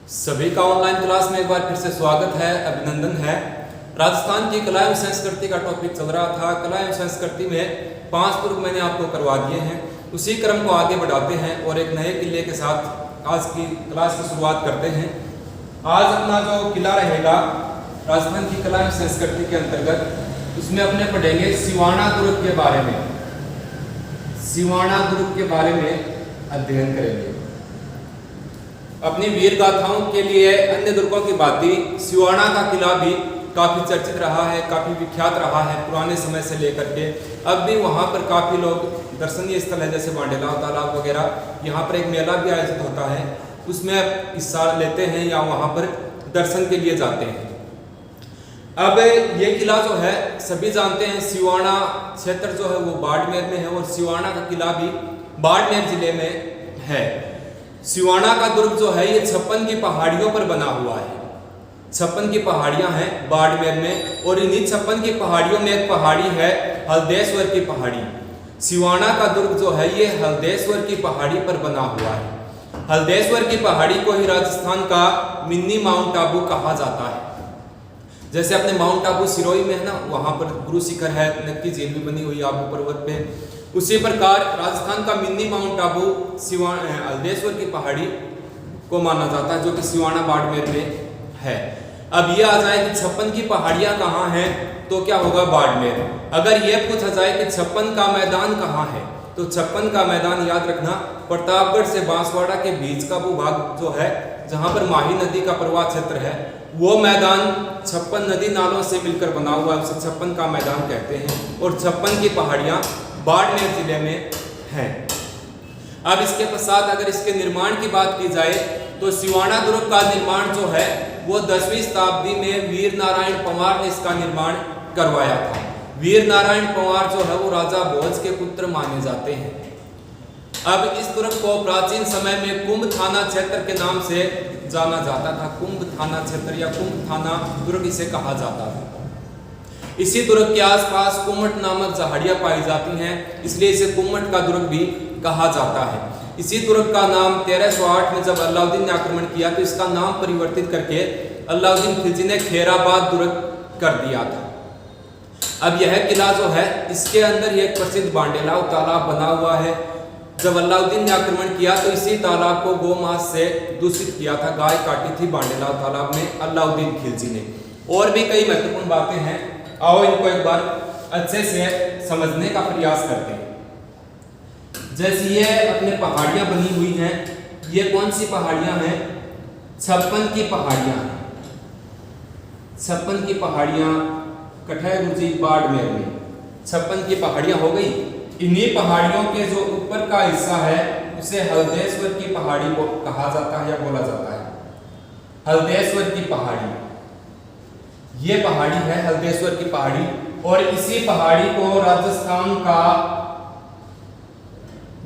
सभी का online class में एक बार फिर से स्वागत है, अभिनंदन है। राजस्थान की कला एवं संस्कृति का टॉपिक चल रहा था। कला एवं संस्कृति में 5 दुर्ग मैंने आपको करवा दिए हैं। उसी क्रम को आगे बढ़ाते हैं और एक नए किले के साथ आज की क्लास की शुरुआत करते हैं। आज अपना जो किला रहेगा राजस्थान की कला एवं संस्कृति के अंतर्गत, उसमें अपने पढ़ेंगे सिवाना दुर्ग के बारे में। सिवाना दुर्ग के बारे में अध्ययन करेंगे। अपनी वीर गाथाओं के लिए अन्य दुर्गों की भांति सिवाना का किला भी काफ़ी चर्चित रहा है, काफ़ी विख्यात रहा है पुराने समय से लेकर के। अब भी वहाँ पर काफ़ी लोग दर्शनीय स्थल है, जैसे बांडेला तालाब वगैरह, यहाँ पर एक मेला भी आयोजित होता है, उसमें हिस्सा लेते हैं या वहाँ पर दर्शन के लिए जाते हैं। अब ये किला जो है सभी जानते हैं, सिवाना क्षेत्र जो है वो बाड़मेर में है और सिवाना का किला भी बाड़मेर जिले में है। सिवाना का दुर्ग जो है ये 56 की पहाड़ियों पर बना हुआ है। 56 की पहाड़ियां हैं बाड़मेर में, और इन्हीं 56 की पहाड़ियों में एक पहाड़ी है हल्देश्वर की पहाड़ी। सिवाना का दुर्ग जो है ये हल्देश्वर की पहाड़ी पर बना हुआ है। हल्देश्वर की पहाड़ी को ही राजस्थान का मिनी माउंट आबू कहा जाता है। जैसे अपने माउंट आबू सिरोही में है ना, वहां पर गुरु शिखर है, नक्की झील भी बनी हुई आबू पर्वत पे। उसी प्रकार राजस्थान का मिनी माउंट आबू हल्देश्वर की पहाड़ी को माना जाता है, जो कि सिवाना बाड़मेर में है। अब ये आ जाए कि 56 की पहाड़ियां कहाँ हैं, तो क्या होगा बाड़मेर। अगर ये पूछा जाए कि 56 का मैदान कहाँ है, तो 56 का मैदान याद रखना प्रतापगढ़ से बांसवाड़ा के बीच का भूभाग जो है, जहाँ पर माही नदी का प्रवाह क्षेत्र है, वो मैदान 56 नदी नालों से मिलकर बना हुआ है, उसे 56 का मैदान कहते हैं। और 56 की पहाड़ियाँ बाड़मेर जिले में हैं। अब इसके पश्चात अगर इसके निर्माण की बात की जाए, तो सिवाना दुर्ग का निर्माण जो है वो 10वीं शताब्दी में वीर नारायण पंवार ने इसका निर्माण करवाया था। वीर नारायण पंवार जो है वो राजा भोज के पुत्र माने जाते हैं। अब इस दुर्ग को प्राचीन समय में कुंभ थाना क्षेत्र के नाम से जाना जाता था। कुंभ थाना क्षेत्र या कुंभ थाना दुर्ग इसे कहा जाता था। इसी दुर्ग के आसपास कुम्मट नामक झाड़ियां पाई जाती हैं, इसलिए इसे कुम्मट का दुर्ग भी कहा जाता है। इसी दुर्ग का नाम 1308 में जब अलाउद्दीन ने आक्रमण किया, तो इसका नाम परिवर्तित करके अलाउद्दीन खिलजी ने खेराबाद दुर्ग कर दिया था। अब यह किला जो है, इसके अंदर एक प्रसिद्ध बांडेला तालाब बना हुआ है। जब अलाउद्दीन ने आक्रमण किया तो इसी तालाब को गोमांस से दूषित किया था, गाय काटी थी बांडेला तालाब में अलाउद्दीन खिलजी ने। और भी कई महत्वपूर्ण बातें हैं, आओ इनको एक बार अच्छे से समझने का प्रयास करते हैं। जैसे ये अपने पहाड़ियां बनी हुई हैं, ये कौन सी पहाड़ियां हैं? 56 की पहाड़ियां हैं। 56 की पहाड़ियां कठै गुरजी बाड़मेर में 56 की पहाड़ियां हो गई। इन्हीं पहाड़ियों के जो ऊपर का हिस्सा है उसे हल्देश्वर की पहाड़ी को कहा जाता है या बोला जाता है। हल्देश्वर की पहाड़ी, ये पहाड़ी है हल्देश्वर की पहाड़ी, और इसी पहाड़ी को राजस्थान का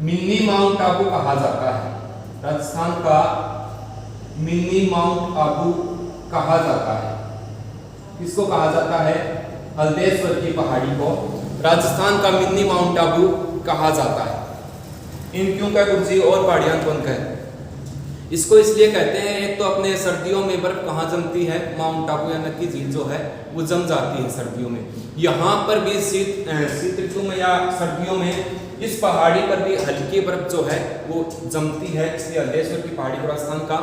मिनी माउंट आबू कहा जाता है। राजस्थान का मिनी माउंट आबू कहा जाता है। इसको कहा जाता है हल्देश्वर की पहाड़ी को राजस्थान का मिनी माउंट आबू कहा जाता है। इन क्यों का गुरजी और पहाड़ियां कौन कहे? इसको इसलिए कहते हैं, एक तो अपने सर्दियों में बर्फ कहाँ जमती है, माउंट आबू या नक्की झील जो है वो जम जाती है सर्दियों में। यहाँ पर भी शीत ऋतु में या सर्दियों में इस पहाड़ी पर भी हल्की बर्फ जो है वो जमती है, इसलिए हल्देश्वर की पहाड़ी को राजस्थान का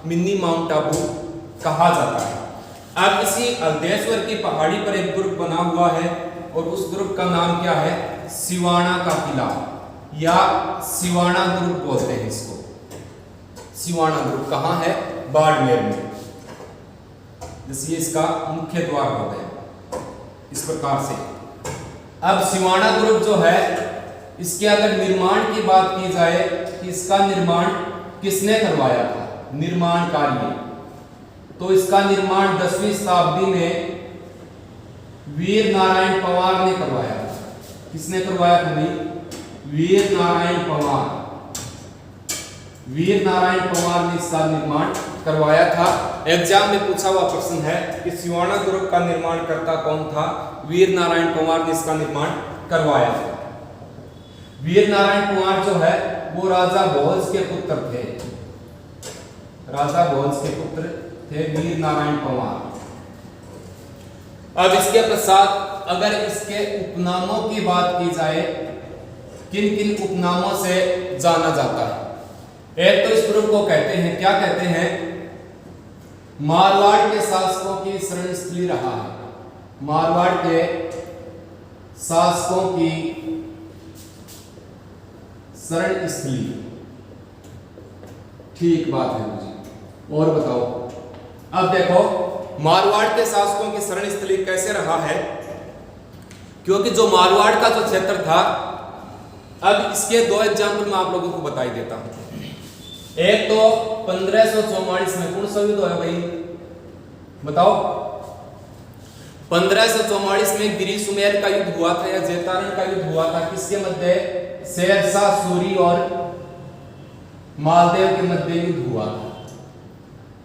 मिनी माउंट आबू कहा जाता है। अब इसी हल्देश्वर की पहाड़ी पर एक दुर्ग बना हुआ है, और उस दुर्ग का नाम क्या है? सिवाना का किला या सिवाना दुर्ग बोलते हैं इसको। सिवाना दुर्ग कहाँ है? बाड़मेर में। जैसे इसका मुख्य द्वार हो गया इस प्रकार से। अब सिवाना दुर्ग जो है, इसके अगर निर्माण की बात की जाए कि इसका निर्माण किसने करवाया था, निर्माण कार्य, तो इसका निर्माण 10वीं शताब्दी में वीर नारायण पंवार ने करवाया था। किसने करवाया था भाई? वीर नारायण पंवार। वीर नारायण पंवार ने इसका निर्माण करवाया था। एग्जाम में पूछा हुआ प्रश्न है कि सिवाना दुर्ग का निर्माण करता कौन था? वीर नारायण पंवार ने इसका निर्माण करवाया था। वीर नारायण पंवार जो है वो राजा भोज के पुत्र थे। राजा भोज के पुत्र थे वीर नारायण पंवार। अब इसके पश्चात अगर इसके उपनामों की बात की जाए, किन किन उपनामों से जाना जाता है? एक तो इस ग्रुप को कहते हैं, क्या कहते हैं? मारवाड़ के शासकों की शरण स्थली रहा है। मारवाड़ के शासकों की शरण स्थली, ठीक बात है मुझे। और बताओ, अब देखो मारवाड़ के शासकों की शरण स्थली कैसे रहा है? क्योंकि जो मारवाड़ का जो क्षेत्र था, अब इसके दो एग्जाम्पल मैं आप लोगों को बताई देता हूं। एक तो 1544 में कौन सा युद्ध है भाई, बताओ? 1544 में गिरी सुमेर का युद्ध हुआ था या जैतारण का युद्ध हुआ था? किसके मध्य? शेरशाह सूरी और मालदेव के मध्य युद्ध हुआ था।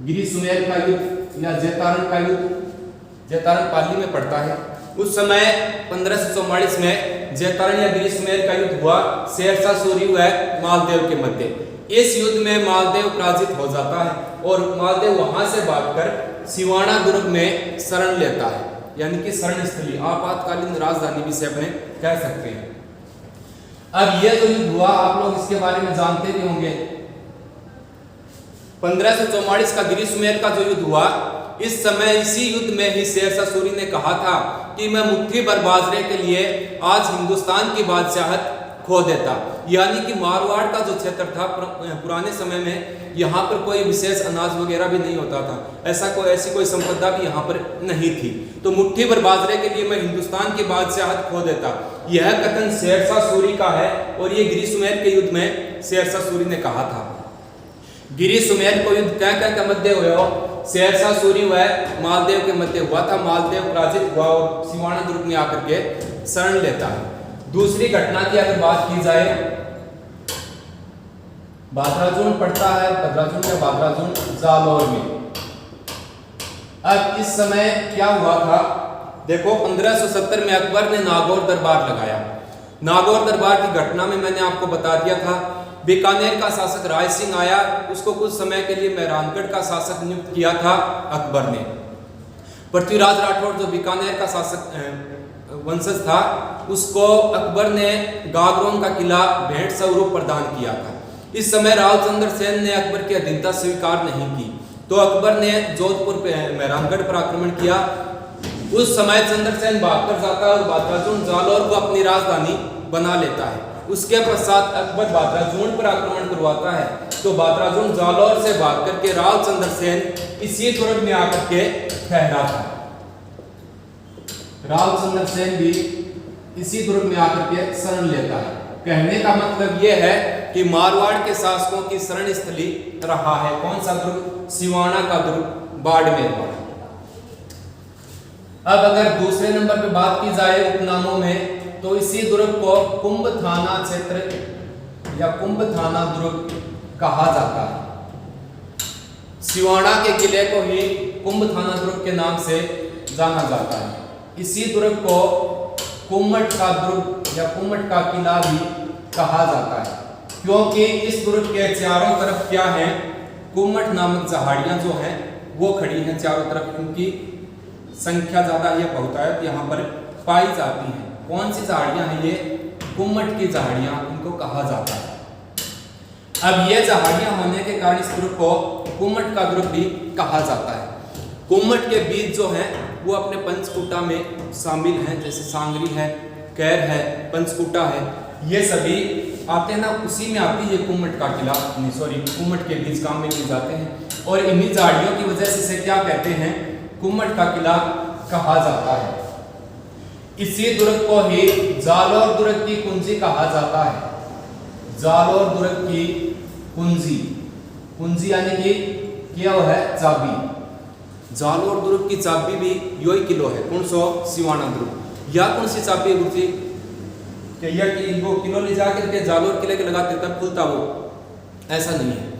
गिरी सुमेर का युद्ध या जैतारण का युद्ध, जैतारण पाली में पड़ता है। उस समय 1544 में जैतारण या गिरी सुमेर का युद्ध हुआ, शेरशाह सूरी व मालदेव के मध्य। इस युद्ध में मालदेव पराजित हो जाता है और मालदेव वहां से भागकर सिवाना दुर्ग में शरण लेता है, यानी कि शरण स्थली, आपातकालीन राजधानी भी से अपने कह सकते हैं। अब यह जो युद्ध हुआ, आप लोग इसके बारे में जानते भी होंगे। 1544 का गिरी सुमेर का जो युद्ध हुआ, इस समय इसी युद्ध में ही शेरशाह सूरी ने कहा था कि मैं मुट्ठी भर बाजरे के लिए आज हिंदुस्तान की बादशाहत खो देता। यानी कि मारवाड़ का जो क्षेत्र था पुराने समय में, यहाँ पर कोई विशेष अनाज वगैरह भी नहीं होता था, ऐसी कोई संपदा भी यहाँ पर नहीं थी। तो मुट्ठी भर बाजरे के लिए मैं हिंदुस्तान की बादशाहत खो देता, यह कथन शेरशाह सूरी का है और ये गिरी सुमेर के युद्ध में शेरशाह सूरी ने कहा था। गिरी सुमेर को युद्ध क्या क्या के मध्य हुआ? शेरशाह सूरी व मालदेव के मध्य हुआ था। मालदेव पराजित हुआ और सिवाना दुर्ग में आकर के शरण लेता है। दूसरी घटना की अगर बात की जाए, बादराजून पड़ता है, बदराजून या बादराजून जालौर में। अब इस समय क्या हुआ था? देखो 1570 में अकबर ने नागौर दरबार लगाया। नागौर दरबार की घटना में मैंने आपको बता दिया था, बीकानेर का शासक राय सिंह आया, उसको कुछ समय के लिए मेहरानगढ़ का शासक नियुक्त किया था अकबर ने। पृथ्वीराज राठौर जो बीकानेर का शासक वंशज था, उसको अकबर ने गागरोन का किला भेंट स्वरूप प्रदान किया था। इस समय रावचंद्र सेन ने अकबर की अधीनता स्वीकार नहीं की, तो अकबर ने जोधपुर पे मेहरानगढ़ पर आक्रमण किया। उस समय चंद्रसेन भागकर जाता है और बादराजून जालौर को अपनी राजधानी बना लेता है। उसके पश्चात अकबर बादराजून पर आक्रमण करवाता है, तो बादराजून जालौर से भाग करके रावचंद्र सेन इसी दुर्ग में आकर के ठहरा था। रावचंद्र सेन भी इसी दुर्ग में आकर के शरण लेता है। कहने का मतलब यह है कि मारवाड़ के शासकों की शरण स्थली रहा है कौन सा दुर्ग? सिवाना का दुर्ग, बाड़मेर। अब अगर दूसरे नंबर पे बात की जाए उपनामों में, तो इसी दुर्ग को कुंभ थाना क्षेत्र या कुंभ थाना दुर्ग कहा जाता है। सिवाना के किले को ही कुंभ थाना दुर्ग के नाम से जाना जाता है। इसी दुर्ग को कुम्मट का दुर्ग या कुम्मट का किला भी कहा जाता है, क्योंकि इस दुर्ग के चारों तरफ क्या है? कुम्मट नामक झाड़ियां जो हैं वो खड़ी हैं चारों तरफ। इनकी संख्या ज्यादा है, बहुतायत यहाँ पर पाई जाती है। कौन सी झाड़ियां हैं ये? कुम्मट की झाड़ियां इनको कहा जाता है। अब ये झाड़ियां होने के कारण इस दुर्ग को कुम्मट का दुर्ग भी कहा जाता है। कुम्मट के बीज जो हैं वो अपने पंचकूटा में शामिल हैं, जैसे सांगरी है, कैर है, पंचकूटा है, ये सभी आते हैं ना, उसी में आती है कुम्मट का किला, कुम्मट के बीज काम में लिए जाते हैं। और इन्हीं झाड़ियों की वजह से इसे क्या कहते हैं? कुम्मट का किला कहा जाता है। इसी दुर्ग को ही जालौर दुर्ग की कुंजी कहा जाता है। जालौर दुर्ग की कुंजी, कुंजी यानी कि क्या है? चाबी। जालौर दुर्ग की चाबी भी यो ही किलो है, कौन सो? सिवाना दुर्ग। या कौन सी चाबी है गुरुजी? कि वो किलो ले जाकर के जालौर किले के लगाते तब खुलता वो, ऐसा नहीं है।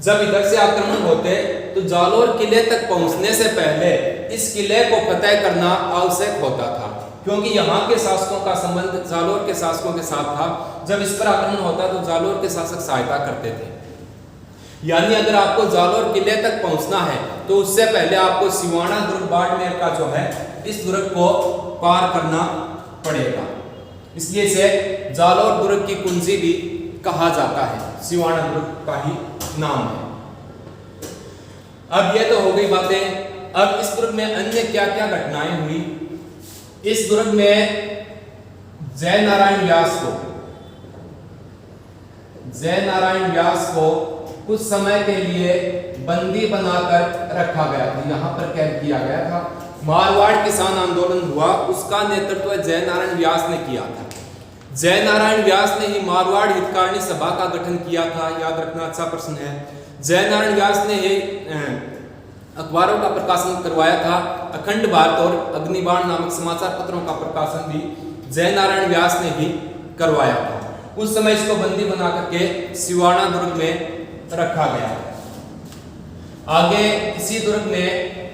जब इधर से आक्रमण होते तो जालौर किले तक पहुंचने से पहले इस किले को फतेह करना आवश्यक होता था, क्योंकि यहाँ के शासकों का संबंध जालौर के शासकों के साथ था। जब इस पर आक्रमण होता तो जालौर के शासक सहायता करते थे। यानी अगर आपको जालोर किले तक पहुंचना है तो उससे पहले आपको सिवाना दुर्ग बाड़मेर का जो है इस दुर्ग को पार करना पड़ेगा। इसलिए इसे जालोर दुर्ग की कुंजी भी कहा जाता है, सिवाना दुर्ग का ही नाम है। अब ये तो हो गई बातें। अब इस दुर्ग में अन्य क्या क्या घटनाएं हुई। इस दुर्ग में जय नारायण व्यास को कुछ समय के लिए बंदी बनाकर रखा गया था, यहाँ पर कैद किया गया था। मारवाड़ किसान आंदोलन हुआ, उसका नेतृत्व जय नारायण व्यास ने किया था। जय नारायण व्यास ने ही मारवाड़ हितकारिणी सभा का गठन किया था, याद रखना, अच्छा प्रश्न है। जय नारायण व्यास ने ही अखबारों का प्रकाशन करवाया था। अखंड भारत और अग्निबाण नामक समाचार पत्रों का प्रकाशन भी जय नारायण व्यास ने ही करवाया था। उस समय इसको बंदी बना करके सिवाना दुर्ग में रखा गया। आगे इसी दुर्ग में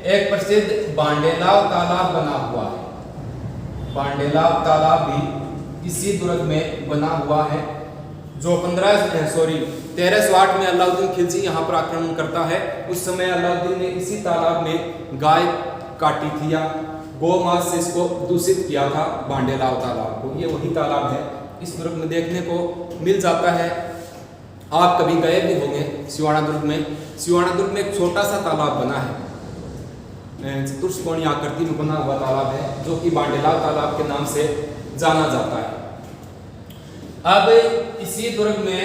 एक प्रसिद्ध बांडेलाव तालाब बना हुआ है। बांडेलाव तालाब भी इसी दुर्ग में बना हुआ है, जो 1308 में अलाउद्दीन खिलजी यहाँ पर आक्रमण करता है। उस समय अलाउद्दीन ने इसी तालाब में गाय काटी थी या गौ मांस से इसको दूषित किया था, बांडेलाव तालाब को। ये वही तालाब है, इस दुर्ग में देखने को मिल जाता है। आप कभी गए भी होंगे सिवाना दुर्ग में। सिवाना दुर्ग में एक छोटा सा तालाब बना है, चतुष्कोणीय आकृति में बना हुआ तालाब है, जो कि बांडेलाव तालाब के नाम से जाना जाता है। अब इसी दुर्ग में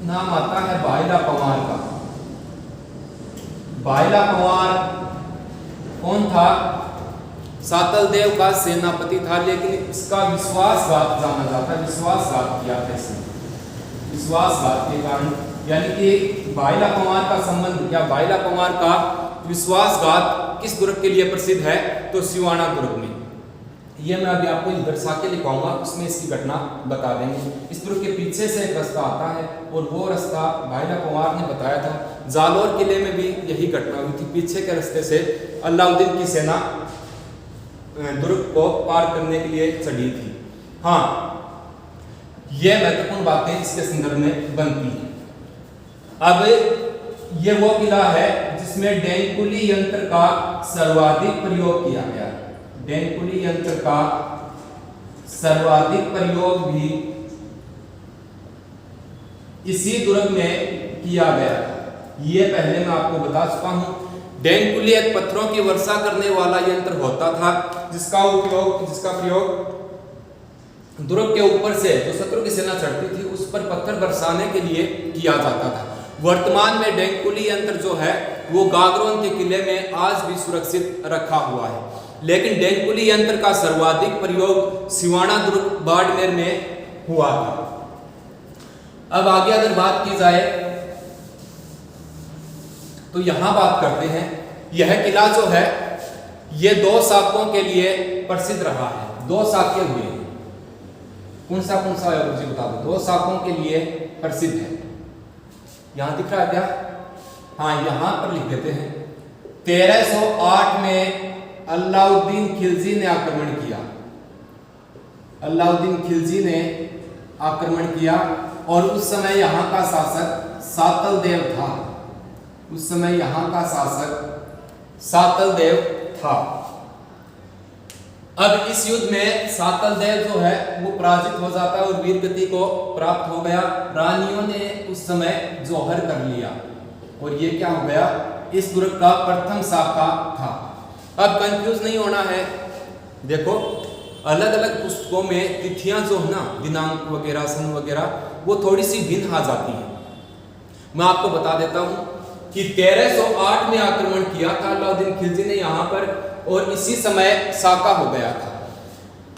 नाम आता है बाइला पंवार का। बाइला पंवार कौन था? सातल देव का सेनापति था, लेकिन इसका विश्वासघात जाना जाता है। विश्वासघात किया था इसने, विश्वासघात के कारण, यानी कि बाइला पंवार का संबंध या बाइला पंवार का विश्वासघात किस दुर्ग के लिए प्रसिद्ध है? तो सिवाना दुर्ग में। ये मैं अभी आपको दर्शा के लिखवाऊंगा, उसमें इसकी घटना बता देंगे। इस दुर्ग के पीछे से एक रास्ता आता है और वो रास्ता बाइला पंवार ने बताया था। जालोर किले में भी यही घटना हुई थी। पीछे के रास्ते से अलाउद्दीन की सेना दुर्ग को पार करने के लिए चढ़ी थी। हाँ, ये महत्वपूर्ण बातें इसके संदर्भ में बनती हैं। अब ये वो किला है जिसमें डेंकुली यंत्र का सर्वाधिक प्रयोग किया गया। डेंकुली यंत्र का सर्वाधिक प्रयोग भी इसी दुर्ग में किया गया। ये पहले मैं आपको बता चुका हूं। डेंकुली एक पत्थरों की वर्षा करने वाला यंत्र होता था, जिसका प्रयोग दुर्ग के ऊपर से जो शत्रु की सेना चढ़ती थी उस पर पत्थर बरसाने के लिए किया जाता था। वर्तमान में डेंकुली यंत्र जो है वो गागरोन के किले में आज भी सुरक्षित रखा हुआ है, लेकिन डेंकुली यंत्र का सर्वाधिक प्रयोग सिवाना दुर्ग बाड़मेर में हुआ था। अब आगे अगर बात की जाए तो यहां बात करते हैं। यह किला जो है ये 2 शासकों के लिए प्रसिद्ध रहा है। 2 शासक हुए, कौन सा है मुझे बता दो। 2 शासकों के लिए प्रसिद्ध है। यहां दिख रहा है क्या? हाँ, यहां पर लिख देते हैं। 1308 में अलाउद्दीन खिलजी ने आक्रमण किया। अलाउद्दीन खिलजी ने आक्रमण किया और उस समय यहां का शासक सातल देव था। उस समय यहां का शासक सातल देव था। अब इस युद्ध में सातल देव जो है वो पराजित हो जाता है और वीरगति को प्राप्त हो गया। रानियों ने उस समय जौहर कर लिया और ये क्या हो गया? इस दुर्ग का प्रथम शाखा था। अब कंफ्यूज नहीं होना है। देखो, अलग अलग पुस्तकों में तिथियां जो है ना, दिनांक वगैरह, सन वगैरह, वो थोड़ी सी भिन्न आ जाती है। मैं आपको बता देता हूं कि 1308 में आक्रमण किया था अलाउद्दीन खिलजी ने यहाँ पर और इसी समय साका हो गया था।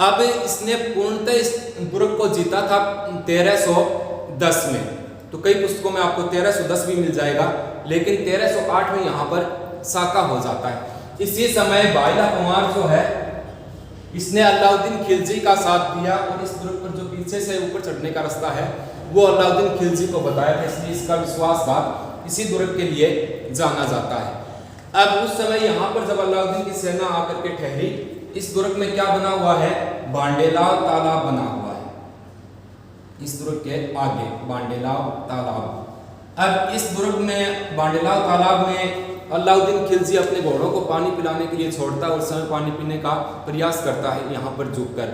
अब इसने पूर्णतः इस दुर्ग को जीता था 1310 में। तो कई पुस्तकों में आपको 1310 भी मिल जाएगा, लेकिन 1308 में यहाँ पर साका हो जाता है। इसी समय बाइला पंवार जो है इसने अलाउद्दीन खिलजी का साथ दिया और इस दुर्ग पर जो पीछे से ऊपर चढ़ने का रास्ता है वो अलाउद्दीन खिलजी को बताया था, इसलिए इसका विश्वासघात इसी दुर्ग के लिए जाना जाता है। अब उस समय यहाँ पर जब अलाउद्दीन की सेना आकर के ठहरी, इस दुर्ग में क्या बना हुआ है? बांडेलाव तालाब बना हुआ है। इस दुर्ग के आगे बांडेलाव तालाब अब इस दुर्ग में बांडेलाव तालाब में अलाउद्दीन खिलजी अपने घोड़ों को पानी पिलाने के लिए छोड़ता है और समय पानी पीने का प्रयास करता है यहाँ पर झुककर।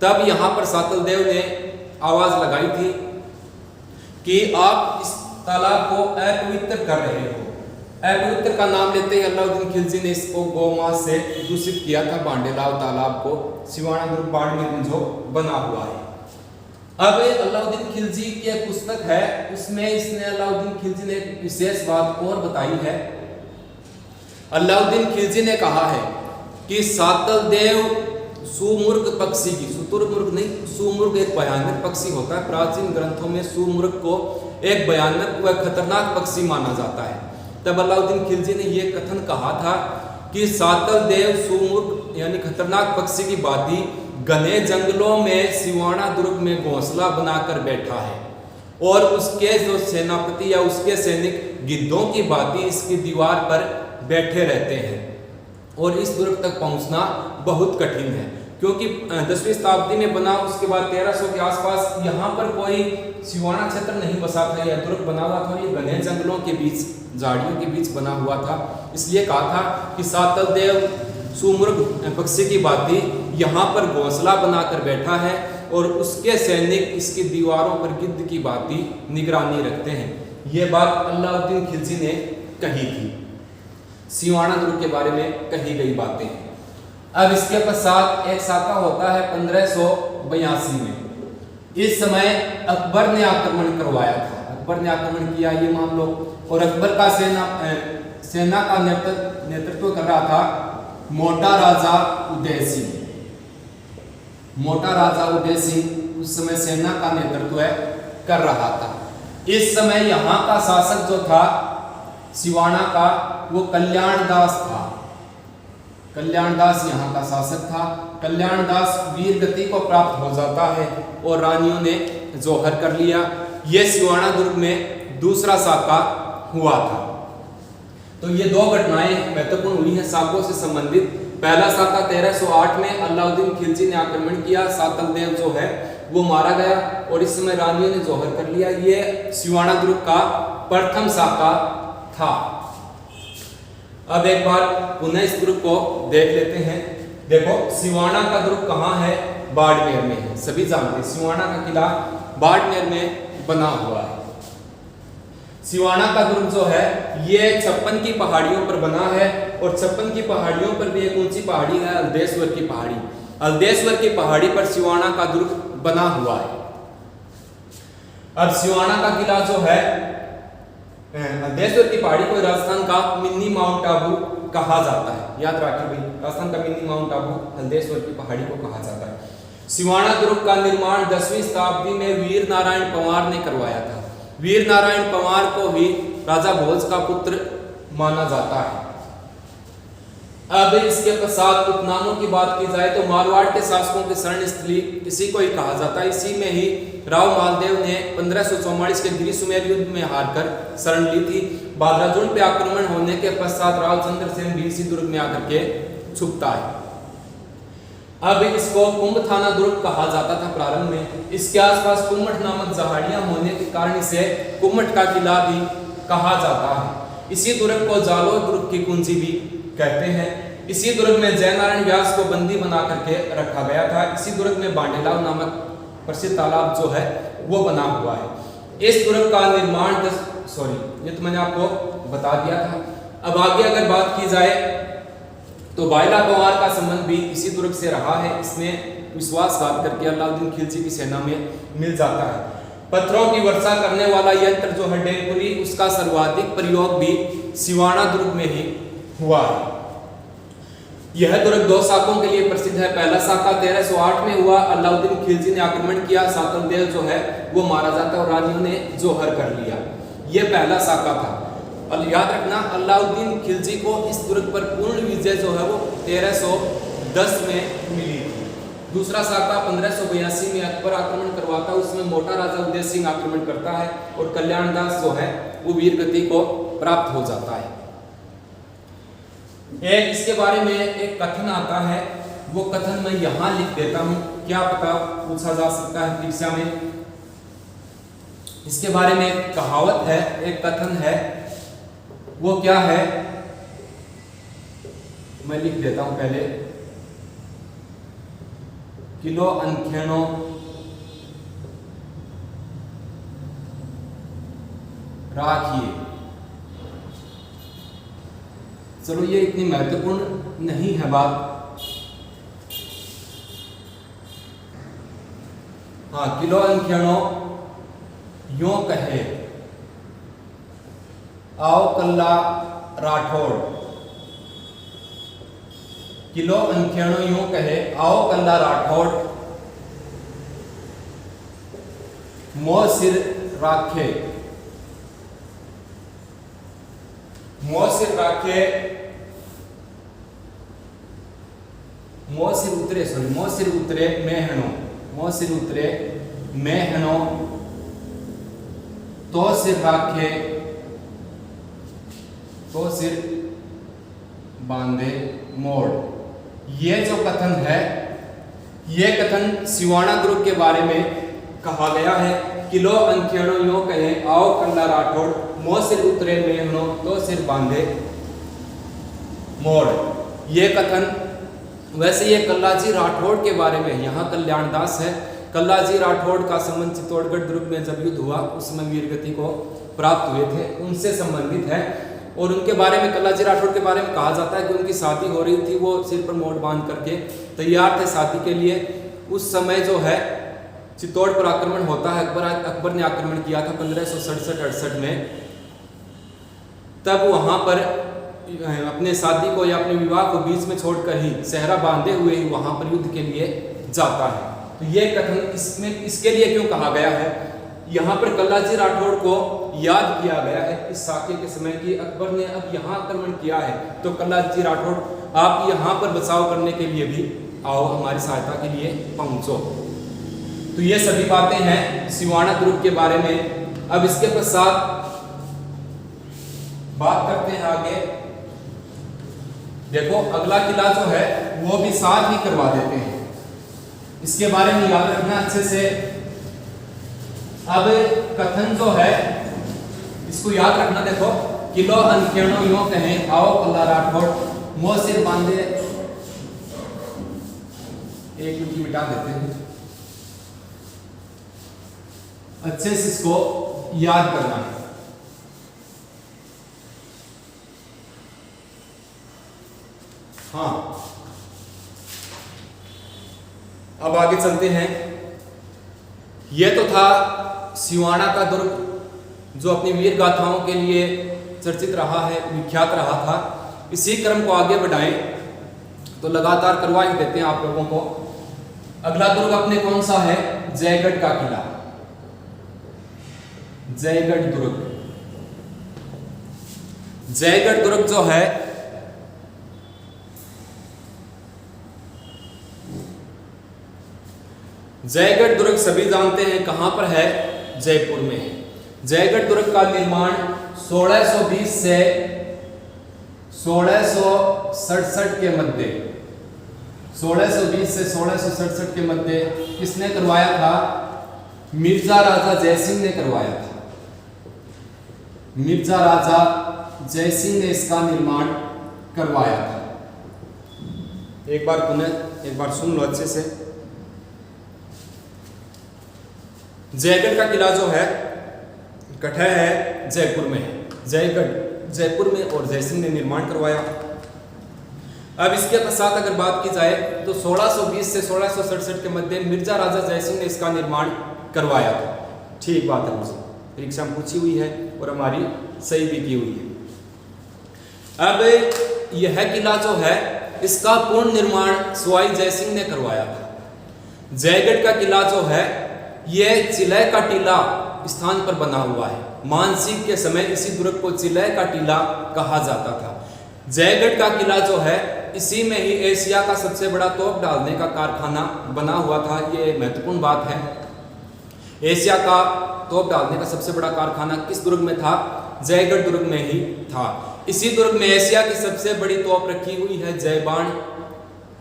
तब यहाँ पर सातल देव ने आवाज लगाई थी कि आप इस तालाब को अपवित्र कर रहे हो। अपवित्र का नाम लेते ही अलाउद्दीन खिलजी ने इसको गौमांस से दूषित किया था, बांडेलाव तालाब को, सिवाना दुर्ग बाड़मेर में जो बना हुआ है। अब अलाउद्दीन खिलजी की एक पुस्तक है, उसमें इसने अलाउद्दीन खिलजी ने एक विशेष बात और बताई है। अलाउद्दीन खिलजी ने कहा है कि सातल देव सुमुर्ग पक्षी की, शुतुरमुर्ग नहीं, सुमुर्ग एक भयानक पक्षी होता है। प्राचीन ग्रंथों में सुमुर्ग को एक भयानक व खतरनाक पक्षी माना जाता है। तब अलाउद्दीन खिलजी ने यह कथन कहा था कि सातल देव सुमुर्ग यानी खतरनाक पक्षी की भांति घने जंगलों में सिवाना दुर्ग में घोंसला बनाकर बैठा है और उसके जो सेनापति या उसके सैनिक गिद्धों की भांति इसकी दीवार पर बैठे रहते हैं और इस दुर्ग तक पहुंचना बहुत कठिन है, क्योंकि 10वीं शताब्दी में बना, उसके बाद 1300 के आसपास यहाँ पर कोई सिवाना क्षेत्र नहीं बसा था, यह दुर्ग बना हुआ था, ये घने जंगलों के बीच, झाड़ियों के बीच बना हुआ था। इसलिए कहा था कि सातल देव सुमुर्ग पक्षी की भांति यहाँ पर घोंसला बनाकर बैठा है और उसके सैनिक इसकी दीवारों पर गिद्ध की भांति निगरानी रखते हैं। ये बात अलाउद्दीन खिलजी ने कही थी, सिवाना दुर्ग के बारे में कही गई बातें। अब इसके पश्चात एक साका होता है 1582 में। इस समय अकबर ने आक्रमण करवाया था, अकबर ने आक्रमण किया, ये मान लो, और अकबर का सेना का नेतृत्व कर रहा था मोटा राजा उदय सिंह। मोटा राजा उदय सिंह उस समय सेना का नेतृत्व कर रहा था। इस समय यहाँ का शासक जो था सिवाना का, वो कल्याण दास था। कल्याण दास यहाँ का शासक था। कल्याण दास वीर गति को प्राप्त हो जाता है और रानियों ने जोहर कर लिया। ये सिवाना दुर्ग में दूसरा साका हुआ था। तो ये दो घटनाएं महत्वपूर्ण हुई हैं साकों से संबंधित। पहला साका 1308 में अलाउद्दीन खिलजी ने आक्रमण किया, सातल देव जो है वो मारा गया और इस समय रानियों ने जोहर कर लिया। ये सिवाना दुर्ग का प्रथम साका था। अब एक बार पुनः इस दुर्ग को देख लेते हैं। देखो, सिवाना का दुर्ग कहाँ है? बाड़मेर में है। सभी जानते हैं सिवाना का किला बाड़मेर में बना हुआ है। सिवाना का दुर्ग जो है ये 56 की पहाड़ियों पर बना है और 56 की पहाड़ियों पर भी एक ऊंची पहाड़ी है, अलदेश्वर की पहाड़ी। अलदेश्वर की पहाड़ी पर सिवाना का दुर्ग बना हुआ है। अब सिवाना का किला जो है, अलदेश्वर की पहाड़ी को राजस्थान का मिनी माउंट आबू कहा जाता है। याद रखिए भाई, राजस्थान का मिनी माउंट आबू अलदेश्वर की पहाड़ी को कहा जाता है। सिवाना दुर्ग का निर्माण 10वीं शताब्दी में वीर नारायण पंवार ने करवाया था। वीर नारायण पंवार को भी राजा भोज का पुत्र माना जाता है। अब इसके पश्चात उपनामों की बात की जाए तो मारवाड़ के शासकों की शरण स्थली इसी को ही कहा जाता है। इसी में ही राव मालदेव ने 1544 के गिरी सुमेर युद्ध में हारकर शरण ली थी। बादराजुन पे आक्रमण होने के पश्चात राव चंद्रसेन भी इसी दुर्ग में आकर के छुपता है। अब इसको कुंभ थाना दुर्ग कहा जाता था प्रारंभ में। इसके आसपास कुम्मठ नामक जहाड़ियां होने के कारण इसे कुम्मठ का किला भी कहा जाता है। इसी दुर्ग को जालोर दुर्ग की कुंजी भी कहते हैं। इसी दुर्ग में जयनारायण व्यास को बंदी बना करके रखा गया था। इसी दुर्ग में बांडेलाव नामक प्रसिद्ध तालाब जो है वो बना हुआ है। इस दुर्ग का निर्माण ये तो मैंने आपको बता दिया था। अब आगे अगर बात की जाए तो बाइला पंवार का संबंध भी इसी दुर्ग से रहा है। इसमें विश्वासघात करके अलाउद्दीन खिलजी की सेना में मिल जाता है। पत्थरों की वर्षा करने वाला यंत्र जो है डेलपुरी, उसका सर्वाधिक प्रयोग भी सिवाना दुर्ग में ही हुआ है। यह दुर्ग दो साकों के लिए प्रसिद्ध है। पहला साका 1308 में हुआ। अलाउद्दीन खिलजी ने आक्रमण किया, सातल देव जो है वो मारा जाता और रानियों ने जोहर कर लिया। यह पहला साका था। और याद रखना, अलाउद्दीन खिलजी को इस दुर्ग पर पूर्ण विजय जो है वो 1310 में मिली थी। दूसरा साका 1582 में अकबर आक्रमण करवाता है, उसमें मोटा राजा उदय सिंह आक्रमण करता है और कल्याण दास जो है वो वीर गति को प्राप्त हो जाता है। एक इसके बारे में एक कथन आता है, वो कथन मैं यहाँ लिख देता हूँ, क्या पता पूछा जा सकता है परीक्षा में। इसके बारे में एक कहावत है, एक कथन है, वो क्या है मैं लिख देता हूं पहले। किलो अनखेणो राखिए। चलो ये इतनी महत्वपूर्ण नहीं है बात। हाँ, किलो अनखेणो यूं कहे आओ कल्ला राठौड़। किलो अनखेणो यूं कहे आओ कल्ला राठौड़, मोह सिर राखे। मोह सिर राखे, मोह सिर उतरे, सॉरी मोह सिर उतरे मेहनो, मोह सिर उतरे मेहनो, तो सिर राखे तो सिर बांधे मोड़। ये जो कथन है, ये कथन सिवाना ग्रुप के बारे में कहा गया है। किलो अनखेणो यूं कहे आओ कल्ला राठौड़, मोह सिर उतरे मेहनो तो सिर बांधे मोड़। ये कथन, वैसे ये कल्लाजी राठौड़ के बारे में, यहाँ कल्याण दास है। कल्लाजी राठौड़ का संबंध चित्तौड़गढ़ दुर्ग में जब युद्ध हुआ उस समय वीरगति को प्राप्त हुए थे, उनसे संबंधित है। और उनके बारे में, कल्लाजी राठौड़ के बारे में कहा जाता है कि उनकी शादी हो रही थी, वो सिर पर मोड़ बांध करके तैयार थे शादी के लिए। उस समय जो है चित्तौड़ पर आक्रमण होता है, अकबर ने आक्रमण किया था 1567-68 में। तब वहां पर अपने शादी को या अपने विवाह को बीच में छोड़कर ही सेहरा बांधे हुए ही वहां पर युद्ध के लिए जाता है। तो ये कथन इसमें इसके लिए क्यों कहा गया है, यहाँ पर कल्लाजी राठौड़ को याद किया गया है इस साके के समय कि अकबर ने अब यहाँ आक्रमण किया है, तो कल्लाजी राठौड़ आप यहाँ पर बचाव करने के लिए भी आओ, हमारी सहायता के लिए पहुंचो। तो ये सभी बातें हैं सिवाना दुर्ग के बारे में। अब इसके पश्चात बात करते हैं आगे। देखो अगला किला जो है वो भी साथ ही करवा देते हैं, इसके बारे में याद रखना अच्छे से। अब कथन जो है इसको याद रखना। देखो किलो अनखेणो यूं कहे आओ कल्ला राठौड़, मोह सिर बांधे, एक युक्ति मिटा देते हैं, अच्छे से इसको याद करना है। हाँ, अब आगे चलते हैं। यह तो था सिवाना का दुर्ग जो अपनी वीर गाथाओं के लिए चर्चित रहा है, विख्यात रहा था। इसी क्रम को आगे बढ़ाएं तो लगातार करवा ही देते हैं आप लोगों को। अगला दुर्ग अपने कौन सा है, जयगढ़ का किला, जयगढ़ दुर्ग। जयगढ़ दुर्ग जो है जयगढ़ दुर्ग सभी जानते हैं कहां पर है, जयपुर में है। जयगढ़ दुर्ग का निर्माण 1620 से 1667 के मध्य, 1620 से 1667 के मध्य किसने करवाया था, मिर्जा राजा जयसिंह ने करवाया था। मिर्जा राजा जयसिंह ने इसका निर्माण करवाया था। एक बार सुन लो अच्छे से। जयगढ़ का किला जो है कठै है, जयपुर में है। जयगढ़ जयपुर में और जयसिंह ने निर्माण करवाया। अब इसके पश्चात अगर बात की जाए तो 1620 से 1667 के मध्य मिर्जा राजा जयसिंह ने इसका निर्माण करवाया था। ठीक बात है, मुझे परीक्षा में पूछी हुई है और हमारी सही भी की हुई है। अब यह किला जो है इसका पूर्ण निर्माण सवाई जयसिंह ने करवाया था। जयगढ़ का किला जो है यह चिलय का टीला स्थान पर बना हुआ है। मानसिक के समय इसी दुर्ग को चिलय का टीला कहा जाता था। जयगढ़ का किला जो है इसी में ही एशिया का सबसे बड़ा तोप डालने का कारखाना बना हुआ था। ये महत्वपूर्ण बात है। एशिया का तोप डालने का सबसे बड़ा कारखाना किस दुर्ग में था, जयगढ़ दुर्ग में ही था। इसी दुर्ग में एशिया की सबसे बड़ी तोप रखी हुई है, जयबाण,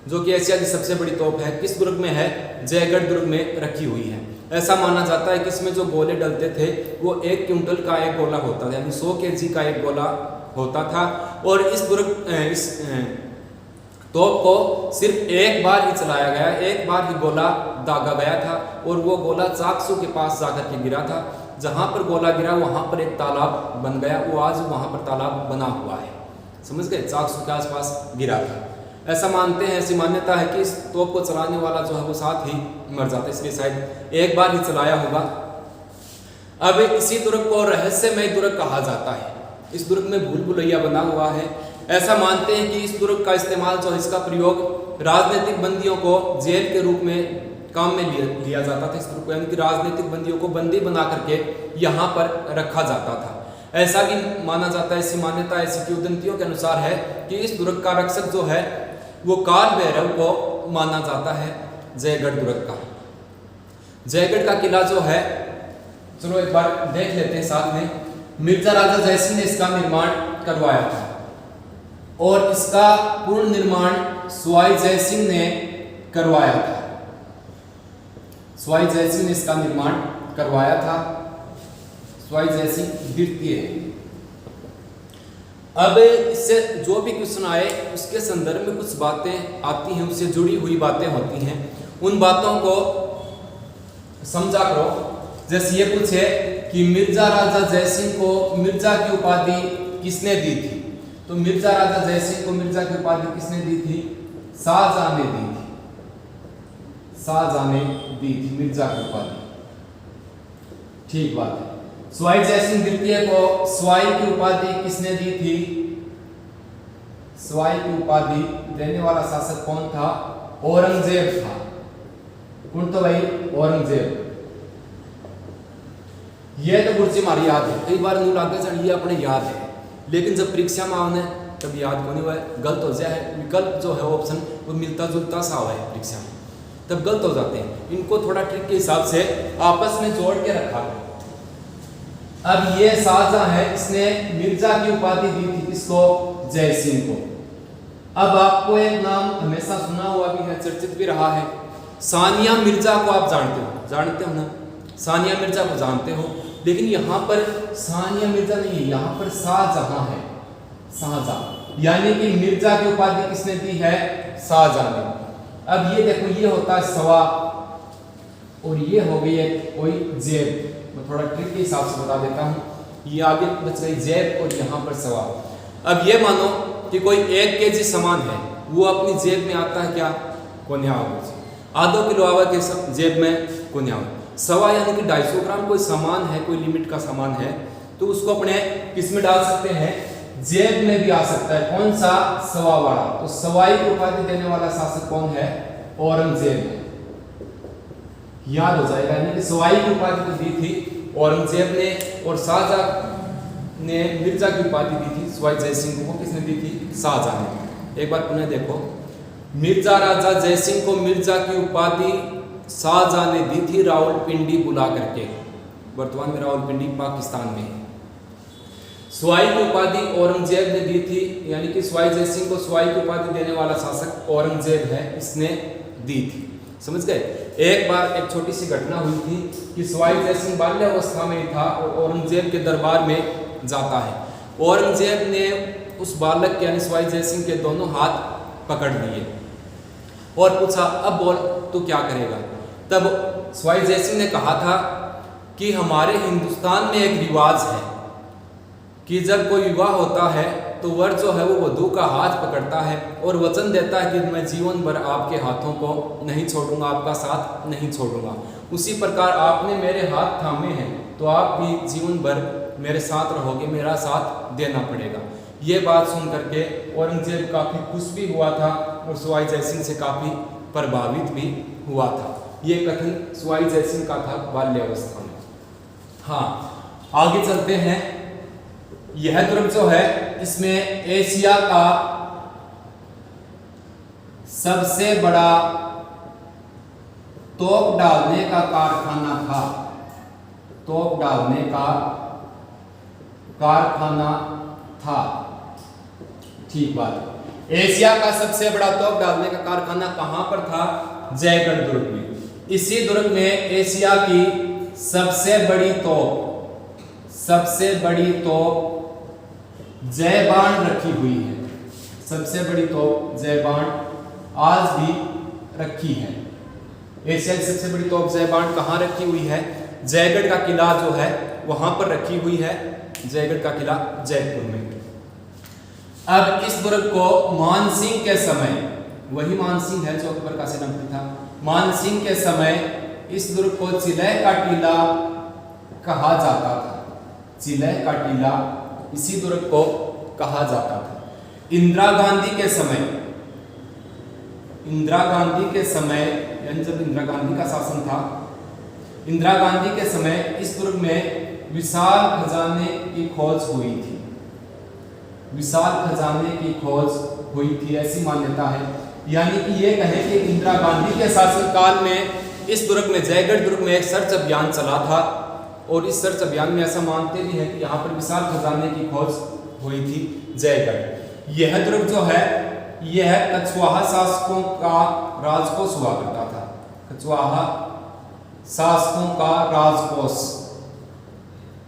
जो कि एशिया की सबसे बड़ी तोप है। किस दुर्ग में है, जयगढ़ दुर्ग में रखी हुई है। ऐसा माना जाता है कि इसमें जो गोले डलते थे वो 1 क्विंटल का एक गोला होता था, यानी 100 kg का एक गोला होता था। और इस तोप को सिर्फ एक बार ही चलाया गया, एक बार ही गोला दागा गया था और वो गोला चाकसू के पास जाकर के गिरा था। जहाँ पर गोला गिरा वहाँ पर एक तालाब बन गया, वो आज वहाँ पर तालाब बना हुआ है, समझ गए, चाकसू के आसपास गिरा था। ऐसा मानते हैं, ऐसी मान्यता है कि इस तोप को चलाने वाला जो है वो साथ ही मर जाता है, इसलिए शायद एक बार ही चलाया होगा। अब इसी दुर्ग को रहस्यमय दुर्ग कहा जाता है। इस दुर्ग में भूल भुलैया बना हुआ है। ऐसा मानते हैं कि इस दुर्ग का इस्तेमाल जो है, इसका प्रयोग राजनीतिक बंदियों को जेल के रूप में काम में लिया जाता था। इस दुर्ग को यानी कि राजनीतिक बंदियों को बंदी बना करके यहाँ पर रखा जाता था। ऐसा भी माना जाता है, ऐसी मान्यता, ऐसी किंवदंतियों के अनुसार है कि इस दुर्ग का रक्षक जो है वो काल भैरव को माना जाता है, जयगढ़ दुर्ग का। जयगढ़ का किला जो है, चलो एक बार देख लेते हैं साथ में। मिर्जा राजा जयसिंह ने इसका निर्माण करवाया था और इसका पूर्ण निर्माण सवाई जयसिंह ने करवाया था। सवाई जयसिंह ने इसका निर्माण करवाया था, सवाई जयसिंह द्वितीय। अब इससे जो भी क्वेश्चन आए उसके संदर्भ में कुछ बातें आती हैं, उससे जुड़ी हुई बातें होती हैं, उन बातों को समझा करो। जैसे ये पूछे कि मिर्जा राजा जयसिंह को मिर्जा की उपाधि किसने दी थी, तो मिर्जा राजा जयसिंह को मिर्जा की उपाधि किसने दी थी? शाहजहां ने दी थी, शाहजहां ने दी थी मिर्जा की उपाधि। ठीक बात है। सवाई जयसिंह द्वितीय को सवाई की उपाधि किसने दी थी? सवाई की उपाधि देने वाला शासक कौन था? औरंगजेब था। कौन तो भाई? औरंगजेब। यह तो गुरुजी हमारी याद है, कई बार नूर आगे चढ़, ये अपने याद है, लेकिन जब परीक्षा में आने तब याद को नहीं हुआ है, गलत हो जाए, विकल्प जो है ऑप्शन वो मिलता जुलता सा हुआ है परीक्षा में, तब गलत हो जाते हैं। इनको थोड़ा ट्रिक के हिसाब से आपस में जोड़ के रखा। अब ये शाहजहां है, इसने मिर्जा की उपाधि दी थी किसको? जयसिंह को। अब आपको एक नाम हमेशा सुना हुआ भी है, चर्चित भी रहा है, सानिया मिर्जा को आप जानते हो ना? सानिया मिर्जा को जानते हो, लेकिन यहाँ पर सानिया मिर्जा नहीं है, यहाँ पर शाहजहां है, शाहजहां, यानी कि मिर्जा की उपाधि किसने दी है? शाहजहां ने। अब ये देखो, ये होता है सवा और ये हो गई है कोई जेब। मैं थोड़ा ट्रिक के हिसाब से बता देता हूँ, ये आगे बच गई जेब और यहाँ पर सवा। अब ये मानो कि कोई 1 kg सामान है, वो अपनी जेब में आता है क्या? कोन्याव। आधो किलो आवा के जेब में कोन्याव। सवा यानी कि 250 ग्राम कोई सामान है, कोई लिमिट का सामान है, तो उसको अपने किस में डाल सकते हैं? जेब में भी आ सकता है। कौन सा? सवा वाला। तो सवाई की उपाधि देने वाला शासक कौन है? औरंगजेब। याद हो जाएगा, यानी कि सवाई की उपाधि तो दी थी औरंगजेब ने, और शाहजहां ने मिर्जा की उपाधि दी थी सवाई जयसिंह को। किसने दी थी? शाहजहां ने। एक बार पुनः देखो, मिर्जा राजा जयसिंह को मिर्जा की उपाधि शाहजहां ने दी थी रावलपिंडी बुला करके, वर्तमान में रावलपिंडी पाकिस्तान में। सवाई की उपाधि औरंगजेब ने दी थी, यानी कि सवाई जयसिंह को सवाई की उपाधि देने वाला शासक औरंगजेब है, इसने दी थी, समझ गए। एक बार एक छोटी सी घटना हुई थी कि सवाई जयसिंह बाल्यावस्था में था और औरंगजेब के दरबार में जाता है। औरंगजेब ने उस बालक के यानी सवाई जयसिंह के दोनों हाथ पकड़ लिए और पूछा, अब बोल तू क्या करेगा? तब सवाई जयसिंह ने कहा था कि हमारे हिंदुस्तान में एक रिवाज है कि जब कोई विवाह होता है तो वर जो है वो वधू का हाथ पकड़ता है और वचन देता है कि मैं जीवन भर आपके हाथों को नहीं छोड़ूंगा, आपका साथ नहीं छोड़ूंगा। उसी प्रकार आपने मेरे हाथ थामे हैं तो आप भी जीवन भर मेरे साथ रहोगे, मेरा साथ देना पड़ेगा। ये बात सुन करके औरंगजेब काफ़ी खुश भी हुआ था और सवाई जयसिंह से काफ़ी प्रभावित भी हुआ था। ये कथन सवाई जयसिंह का था बाल्यावस्था में। हाँ, आगे चलते हैं। यह दुर्ग जो है इसमें एशिया का सबसे बड़ा तोप डालने का कारखाना था। तोप डालने का कारखाना था, ठीक बात। एशिया का सबसे बड़ा तोप डालने का कारखाना कहां पर था? जयगढ़ दुर्ग में। इसी दुर्ग में एशिया की सबसे बड़ी तोप जय बाण रखी हुई है। सबसे बड़ी तोप जय बाण आज भी रखी है। एशिया की सबसे बड़ी तोप जय बाण कहाँ रखी हुई है? जयगढ़ का किला जो है वहां पर रखी हुई है। जयगढ़ का किला जयपुर में। अब इस दुर्ग को मानसिंह के समय, वही मानसिंह है जो अकबर का सेनापति था, मानसिंह के समय इस दुर्ग को चिलह का टीला कहा जाता था। चिलह का टीला इसी दुर्ग को कहा जाता था। इंदिरा गांधी के समय यानी जब इंदिरा गांधी का शासन था, इंदिरा गांधी के समय इस दुर्ग में विशाल खजाने की खोज हुई थी। विशाल खजाने की खोज हुई थी, ऐसी मान्यता है। यानी कि ये कहें कि इंदिरा गांधी के शासनकाल में इस दुर्ग में, जयगढ़ दुर्ग में एक सर्च अभियान चला था और इस सर्च अभियान में ऐसा मानते भी हैं कि यहाँ पर विशाल खजाने की खोज हुई थी जयगढ़। यह दुर्ग जो है यह कछवाहा शासकों का राजकोष हुआ करता था। कछवाहा शासकों का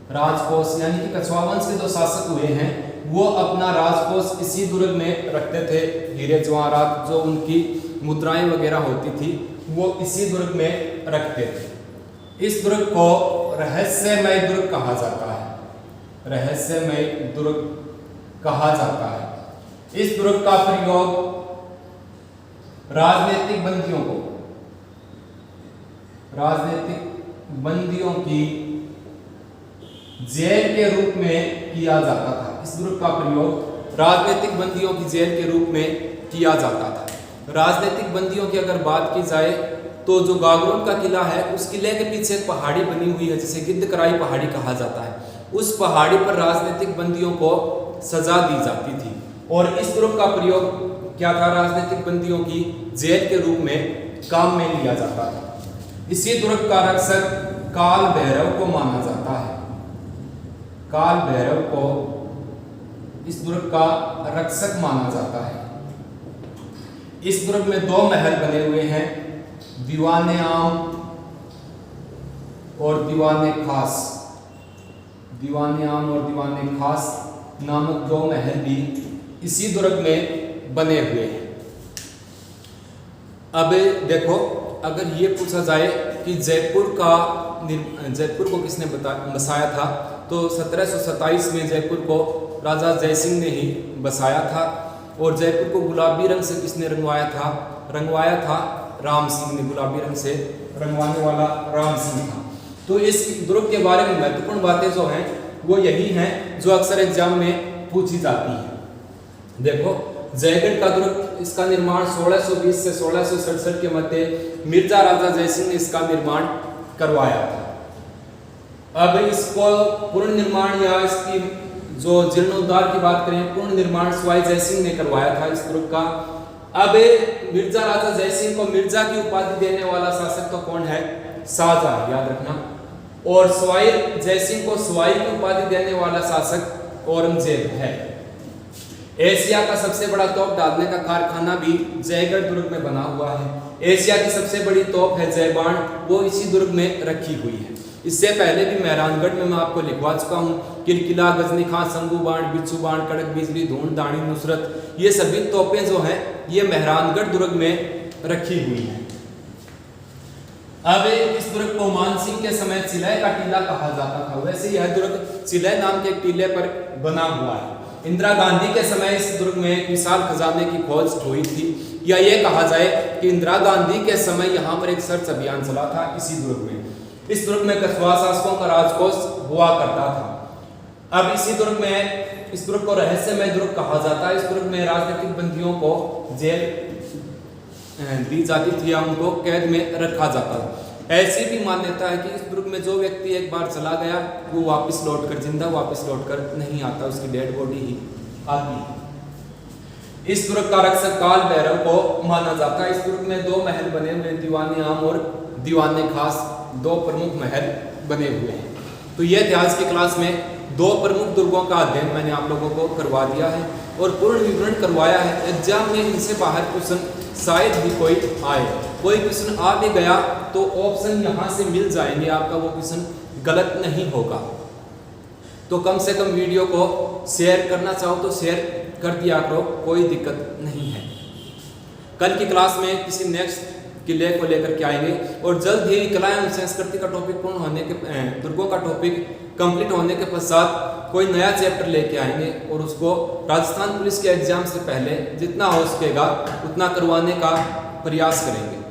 राजकोष यानी कि कछवाहा वंश के जो शासक हुए हैं वो अपना राजकोष इसी दुर्ग में रखते थे। हीरे जवाहरात जो उनकी मुद्राएं वगैरह होती थी वो इसी दुर्ग में रखते थे। इस दुर्ग को रहस्यमय दुर्ग कहा जाता है। रहस्यमय दुर्ग कहा जाता है। इस दुर्ग का प्रयोग राजनीतिक बंदियों की जेल के रूप में किया जाता था। इस दुर्ग का प्रयोग राजनीतिक बंदियों की जेल के रूप में किया जाता था। राजनीतिक बंदियों की अगर बात की जाए तो जो गागरोन का किला है उस किले के पीछे एक पहाड़ी बनी हुई है जिसे गिद्धकराई पहाड़ी कहा जाता है। उस पहाड़ी पर राजनीतिक बंदियों को सजा दी जाती थी और इस दुर्ग का प्रयोग क्या था? राजनीतिक बंदियों की जेल के रूप में काम में लिया जाता था। इसी दुर्ग का रक्षक काल भैरव को माना जाता है। काल भैरव को इस दुर्ग का रक्षक माना जाता है। इस दुर्ग में 2 महल बने हुए हैं, दीवाने आम और दीवाने खास। दीवाने आम और दीवाने खास नामक 2 महल भी इसी दुर्ग में बने हुए हैं। अब देखो, अगर ये पूछा जाए कि जयपुर को किसने बसाया था, तो 1727 में जयपुर को राजा जयसिंह ने ही बसाया था। और जयपुर को गुलाबी रंग से किसने रंगवाया था? राम सिंह ने। गुलाबी रंग से रंगवाने वाला राम सिंह था। तो इस दुर्ग के बारे में महत्वपूर्ण बातें जो हैं वो यही हैं जो अक्सर एग्जाम में पूछी जाती हैं। देखो, जयगढ़ का दुर्ग, इसका निर्माण 1620 से 1667 के मध्य मिर्जा राजा जयसिंह ने इसका निर्माण करवाया था। अब इसको पुनर्निर्माण या इसकी जो जीर्णोद्धार की बात करें, पूर्ण निर्माण सवाई जयसिंह ने करवाया था इस दुर्ग का। अब मिर्जा राजा जयसिंह को मिर्जा की उपाधि देने वाला शासक तो कौन है? शाहजहां, याद रखना। और सवाई जयसिंह को सवाई की उपाधि देने वाला शासक औरंगजेब है। एशिया का सबसे बड़ा तोप डालने का कारखाना भी जयगढ़ दुर्ग में बना हुआ है। एशिया की सबसे बड़ी तोप है जय बाण, वो इसी दुर्ग में रखी हुई है। इससे पहले भी मेहरानगढ़ में मैं आपको लिखवा चुका हूँ। किलकिला, गजनी खां, शंभू बाण, बिच्छू बाण, कड़क बिजली, धूण, दानी, नुसरत, ये सभी तोपें जो हैं ये मेहरानगढ़ दुर्ग में रखी हुई हैं। अब इस दुर्ग को मानसिंह के समय चिलह का टीला कहा जाता था। वैसे यह दुर्ग चिलह नाम के टीले पर बना हुआ है। इंदिरा गांधी के समय इस दुर्ग में विशाल खजाने की खोज हुई थी, या ये कहा जाए कि इंदिरा गांधी के समय यहाँ पर एक सर्च अभियान चला था इसी दुर्ग में। इस दुर्ग में कछवाहा शासकों का राजकोष हुआ करता था। अब इसी दुर्ग में, इस दुर्ग को रहस्यमय दुर्ग कहा जाता है। इस दुर्ग में राजनीतिक बंदियों को जेल दी जाती थी या उनको कैद में रखा जाता था। ऐसी भी मान्यता है कि इस दुर्ग में जो व्यक्ति एक बार चला गया वो जिंदा वापस लौटकर नहीं आता, उसकी डेड बॉडी ही आती है। इस दुर्ग का रक्षक काल भैरव को माना जाता है। इस दुर्ग में 2 महल बने हुए, दीवाने आम और दीवाने खास, 2 प्रमुख महल बने हुए हैं। तो ये इतिहास की क्लास में 2 प्रमुख दुर्गों का अध्ययन मैंने आप लोगों को करवा दिया है और पूर्ण विवरण करवाया है। एग्जाम में इनसे बाहर क्वेश्चन शायद ही कोई आए। कोई क्वेश्चन आ भी गया तो ऑप्शन यहाँ से मिल जाएंगे, आपका वो क्वेश्चन गलत नहीं होगा। तो कम से कम वीडियो को शेयर करना चाहो तो शेयर कर दिया करो, कोई दिक्कत नहीं है। कल की क्लास में किसी नेक्स्ट किले को लेकर के आएंगे और जल्द ही कला एवं संस्कृति का टॉपिक पूर्ण होने के दुर्गों का टॉपिक कंप्लीट होने के पश्चात कोई नया चैप्टर लेके आएंगे और उसको राजस्थान पुलिस के एग्जाम से पहले जितना हो सकेगा उतना करवाने का प्रयास करेंगे।